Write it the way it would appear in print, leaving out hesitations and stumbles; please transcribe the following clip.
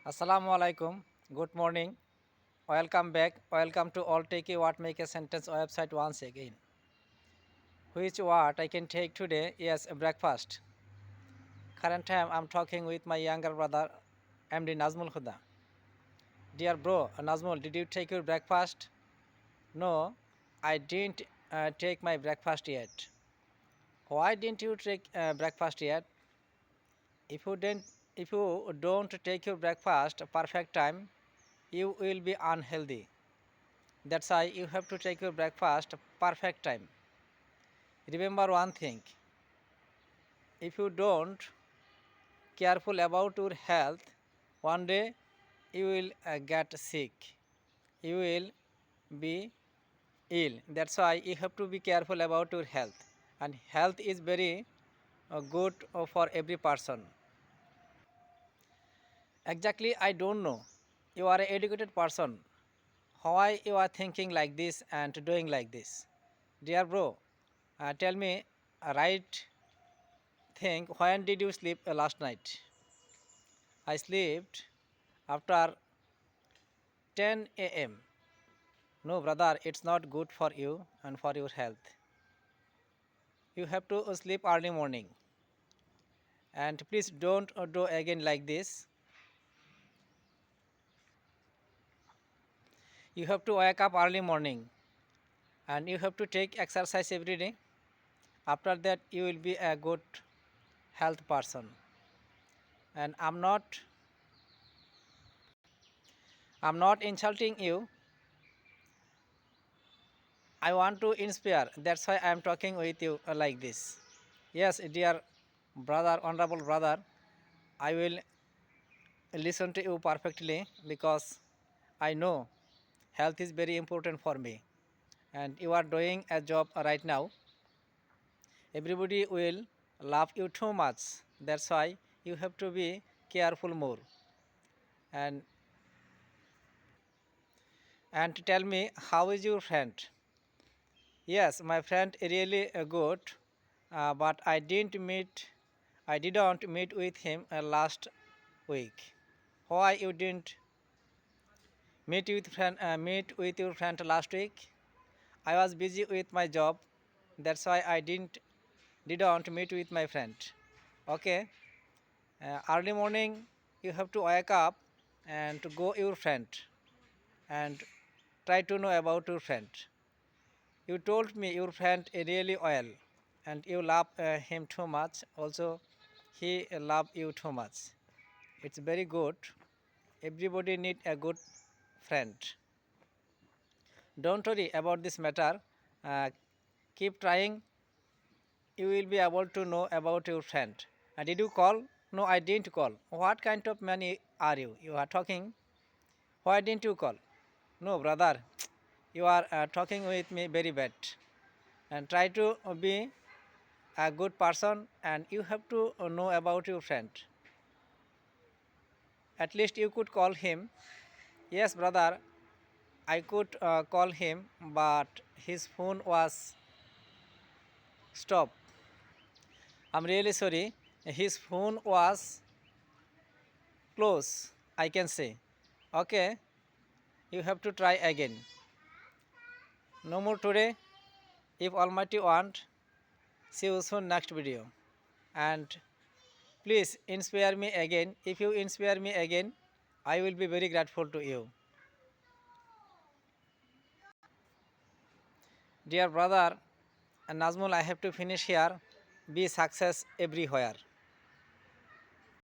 Assalamu alaikum. Good morning. Welcome back. Welcome to all take a what make a sentence website once again. Which what I can take today? Yes, breakfast. Current time I'm talking with my younger brother, MD Nazmul Huda. Dear bro, Nazmul, did you take your breakfast? No, I didn't take my breakfast yet. Why didn't you take breakfast yet? If you didn't, if you don't take your breakfast perfect time, you will be unhealthy. That's why you have to take your breakfast perfect time. Remember one thing, if you don't careful about your health, one day you will get sick. You will be ill. That's why you have to be careful about your health. And health is very good for every person. Exactly, I don't know. You are an educated person. Why you are thinking like this and doing like this? Dear bro, tell me right thing, when did you sleep last night? I slept after 10 a.m. No, brother, it's not good for you and for your health. You have to sleep early morning. And please don't do again like this. You have to wake up early morning and you have to take exercise every day. After that, you will be a good health person. And I'm not insulting you. I want to inspire. That's why I am talking with you like this. Yes, dear brother, honorable brother, I will listen to you perfectly because I know health is very important for me. And you are doing a job right now. Everybody will love you too much. That's why you have to be careful more. And and tell me, how is your friend? Yes, my friend really good, but I didn't meet with him last week. Why you didn't meet with your friend last week? I was busy with my job. That's why I didn't meet with my friend. Okay. Early morning you have to wake up and to go your friend and try to know about your friend. You told me your friend is really well and you love him too much. Also, he love you too much. It's very good. Everybody need a good friend. Don't worry about this matter. Uh, keep trying. You will be able to know about your friend. Did you call? No, I didn't call. What kind of man are you? You are talking. Why didn't you call? No, brother. You are talking with me very bad. And try to be a good person and you have to know about your friend. At least you could call him. Yes, brother, I could call him, but his phone was stopped. I'm really sorry. His phone was close, I can say. Okay, you have to try again. No more today. If Almighty want, see you soon next video. And please inspire me again. If you inspire me again, I will be very grateful to you. Dear brother Nazmul, I have to finish here. Be success everywhere.